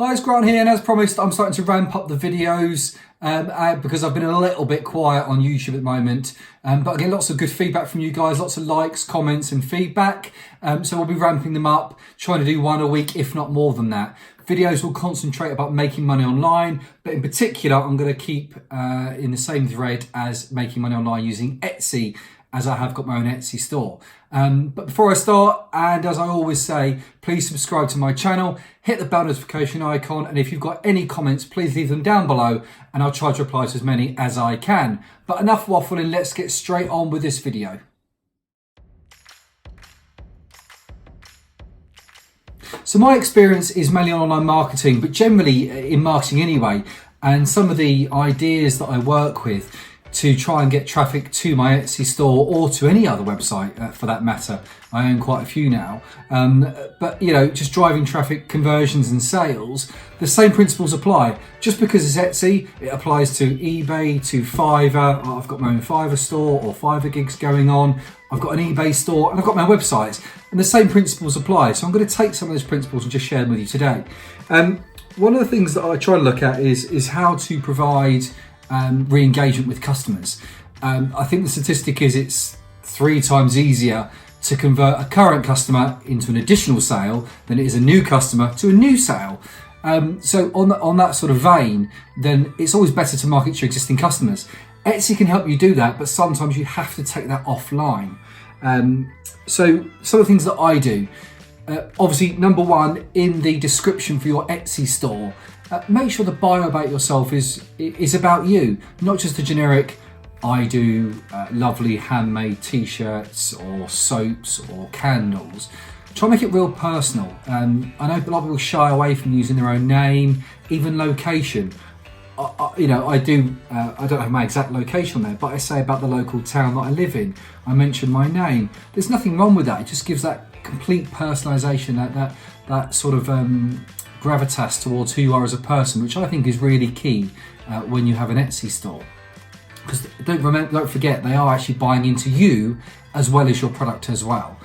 Hi, it's Grant here, and as promised, I'm starting to ramp up the videos because I've been a little bit quiet on YouTube at the moment. But I get lots of good feedback from you guys, lots of likes, comments and feedback. So we'll be ramping them up, trying to do one a week, if not more than that. Videos will concentrate about making money online, but in particular, I'm going to keep in the same thread as making money online using Etsy, as I have got my own Etsy store. But before I start, and as I always say, please subscribe to my channel, hit the bell notification icon, and if you've got any comments, please leave them down below and I'll try to reply to as many as I can. But enough waffling, let's get straight on with this video. So my experience is mainly on online marketing, but generally in marketing anyway, and some of the ideas that I work with to try and get traffic to my Etsy store or to any other website for that matter. I own quite a few now. But you know, just driving traffic, conversions and sales, the same principles apply. Just because it's Etsy, it applies to eBay, to Fiverr. I've got my own Fiverr store or Fiverr gigs going on. I've got an eBay store and I've got my websites, and the same principles apply. So I'm going to take some of those principles and just share them with you today. One of the things that I try to look at is how to provide re-engagement with customers. I think the statistic is it's 3 times easier to convert a current customer into an additional sale than it is a new customer to a new sale. So on that sort of vein, then it's always better to market to your existing customers. Etsy can help you do that, but sometimes you have to take that offline. So some of the things that I do, obviously, number one, in the description for your Etsy store, make sure the bio about yourself is about you, not just a generic, I do lovely handmade t-shirts or soaps or candles. Try and make it real personal. I know a lot of people shy away from using their own name, even location. I don't have my exact location there, but I say about the local town that I live in. I mention my name. There's nothing wrong with that. It just gives that complete personalisation, that sort of gravitas towards who you are as a person, which I think is really key when you have an Etsy store. Because don't forget, they are actually buying into you as well as your product as well.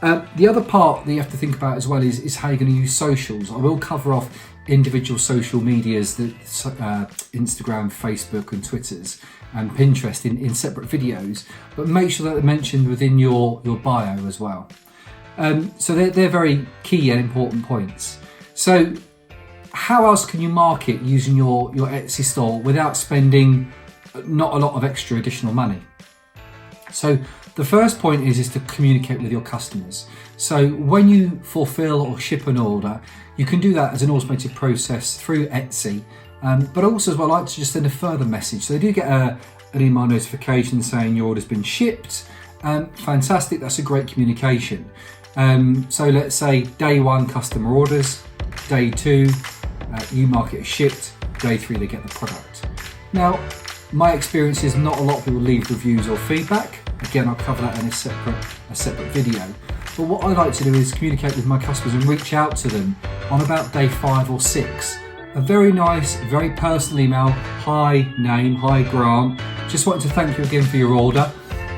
The other part that you have to think about as well is how you're going to use socials. I will cover off individual social medias, Instagram, Facebook and Twitters and Pinterest in separate videos, but make sure that they're mentioned within your bio as well. So they're very key and important points. So how else can you market using your Etsy store without spending not a lot of extra additional money? So the first point is to communicate with your customers. So when you fulfill or ship an order, you can do that as an automated process through Etsy, but also as well, I like to just send a further message. So they do get an email notification saying your order's been shipped. Fantastic, that's a great communication. So let's say day 1 customer orders, day 2 you mark it as shipped, day 3 they get the product. Now my experience is not a lot of people leave reviews or feedback. Again, I'll cover that in a separate video. But what I like to do is communicate with my customers and reach out to them on about day 5 or 6. A very nice, very personal email. Hi name, hi Grant. Just wanted to thank you again for your order.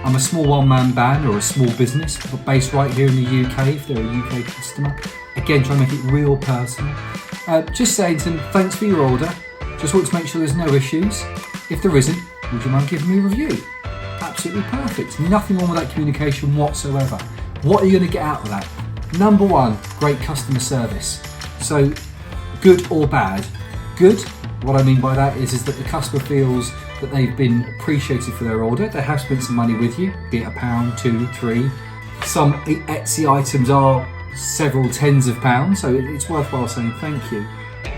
I'm a small one-man band or a small business, but based right here in the UK, if they're a UK customer. Again, try and make it real personal. Just saying to them, thanks for your order. Just want to make sure there's no issues. If there isn't, would you mind giving me a review? Absolutely perfect. Nothing wrong with that communication whatsoever. What are you going to get out of that? Number 1, great customer service. So good or bad. Good, what I mean by that is that the customer feels that they've been appreciated for their order. They have spent some money with you, be it £1, 2, 3. Some Etsy items are several tens of pounds, so it's worthwhile saying thank you.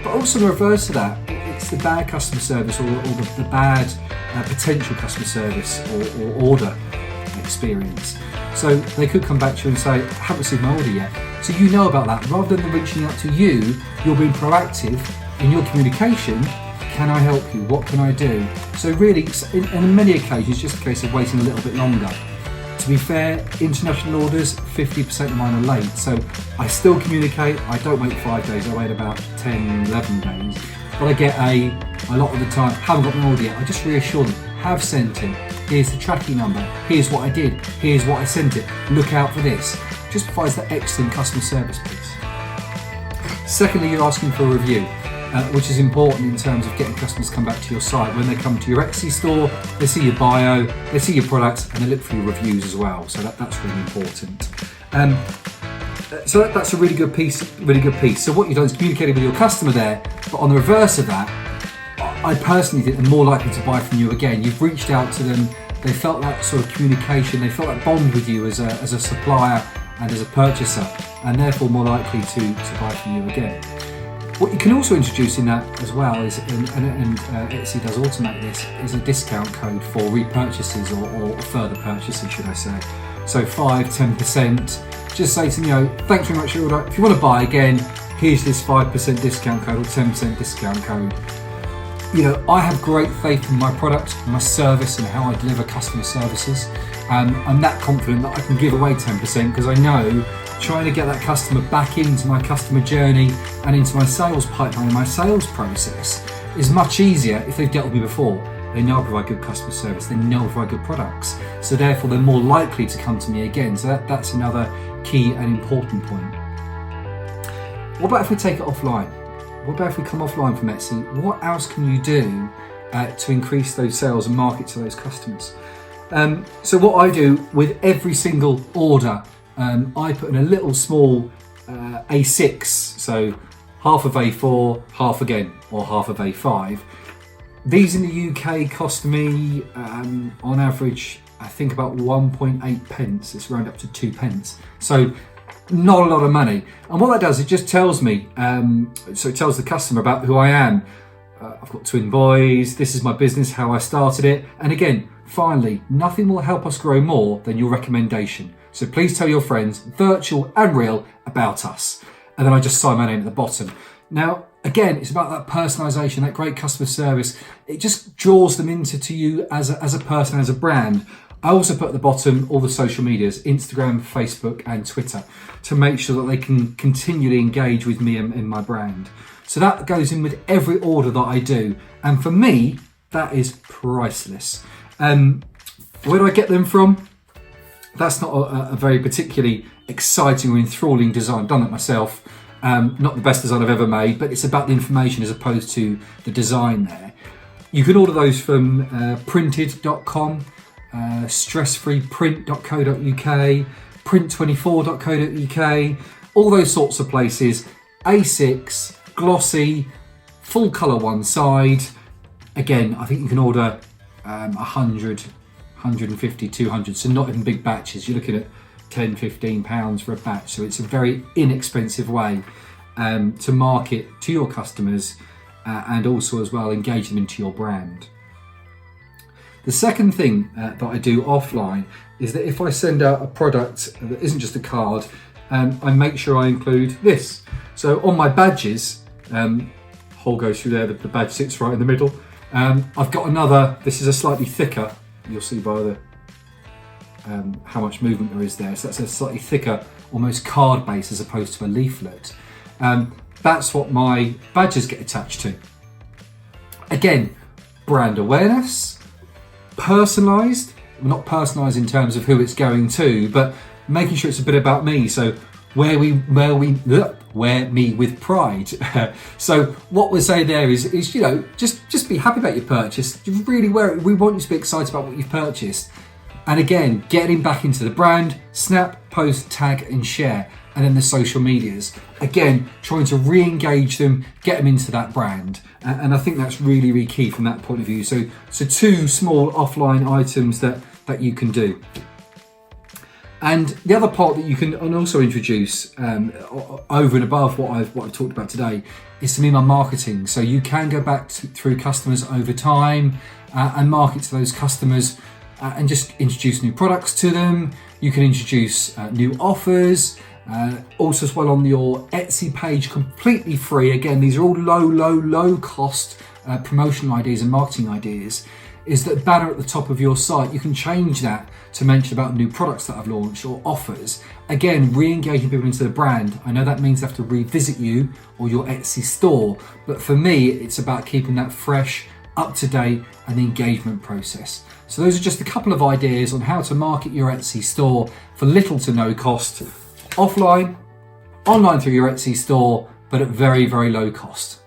But also the reverse of that, it's the bad customer service or the bad potential customer service or order experience. So they could come back to you and say, I haven't received my order yet. So you know about that. Rather than reaching out to you, you're being proactive in your communication. Can I help you? What can I do? So really, in many occasions, it's just a case of waiting a little bit longer. To be fair, international orders, 50% of mine are late. So I still communicate. I don't wait 5 days. I wait about 10, 11 days. But I get a lot of the time, haven't got my order yet. I just reassure them, have sent it. Here's the tracking number. Here's what I did. Here's what I sent it. Look out for this. Just provides that excellent customer service piece. Secondly, you're asking for a review, which is important in terms of getting customers to come back to your site. When they come to your Etsy store, they see your bio, they see your products, and they look for your reviews as well. So that's really important. So that's a really good piece. So what you've done is communicated with your customer there, but on the reverse of that, I personally think they're more likely to buy from you again. You've reached out to them, they felt that sort of communication, they felt that bond with you as a supplier and as a purchaser, and therefore more likely to buy from you again. What you can also introduce in that as well is, and Etsy does automate this, is a discount code for repurchases or further purchases, should I say. So 5-10%. Just say to them, thanks very much for your order. If you want to buy again, here's this 5% discount code or 10% discount code. I have great faith in my product, my service, and how I deliver customer services. I'm that confident that I can give away 10% because I know trying to get that customer back into my customer journey and into my sales pipeline and my sales process is much easier if they've dealt with me before. They know I provide good customer service, they know I provide good products, so therefore they're more likely to come to me again. So that's another key and important point. What about if we take it offline? What about if we come offline from Etsy? What else can you do to increase those sales and market to those customers? So what I do with every single order, I put in a little small A6, so half of A4, half again, or half of A5. These in the UK cost me, on average, I think about 1.8 pence. It's round up to 2 pence. So not a lot of money. And what that does, it just tells me, so it tells the customer about who I am. I've got twin boys, this is my business, how I started it. And again, finally, nothing will help us grow more than your recommendation. So please tell your friends, virtual and real, about us. And then I just sign my name at the bottom. Now, again, it's about that personalization, that great customer service. It just draws them into you as a person, as a brand. I also put at the bottom all the social medias, Instagram, Facebook, and Twitter, to make sure that they can continually engage with me and my brand. So that goes in with every order that I do. And for me, that is priceless. Where do I get them from? That's not a very particularly exciting or enthralling design. I've done that myself. Not the best design I've ever made, but it's about the information as opposed to the design there. You can order those from printed.com, stressfreeprint.co.uk, print24.co.uk, all those sorts of places. A6, glossy, full colour one side. Again, I think you can order 100, 150, 200, so not in big batches. You're looking at £10-15 for a batch, so it's a very inexpensive way to market to your customers and also as well engage them into your brand. The second thing that I do offline is that if I send out a product that isn't just a card, I make sure I include this. So on my badges, hole goes through there, the badge sits right in the middle. I've got another, this is a slightly thicker, you'll see by the how much movement there is there. So that's a slightly thicker, almost card base as opposed to a leaflet. That's what my badges get attached to. Again, brand awareness, personalised, not personalised in terms of who it's going to, but making sure it's a bit about me. So wear me with pride. So what we say there is just be happy about your purchase. Really we want you to be excited about what you've purchased. And again, getting back into the brand, snap, post, tag and share. And then the social medias. Again, trying to re-engage them, get them into that brand. And I think that's really, really key from that point of view. So two small offline items that you can do. And the other part that you can also introduce over and above what I've talked about today is some email marketing. So you can go back through customers over time and market to those customers and just introduce new products to them. You can introduce new offers, also as well on your Etsy page, completely free. Again, these are all low cost promotional ideas and marketing ideas. Is that banner at the top of your site, you can change that to mention about new products that I've launched or offers. Again, re-engaging people into the brand. I know that means they have to revisit you or your Etsy store, but for me, it's about keeping that fresh, up to date, and the engagement process. So those are just a couple of ideas on how to market your Etsy store for little to no cost, offline, online through your Etsy store, but at very, very low cost.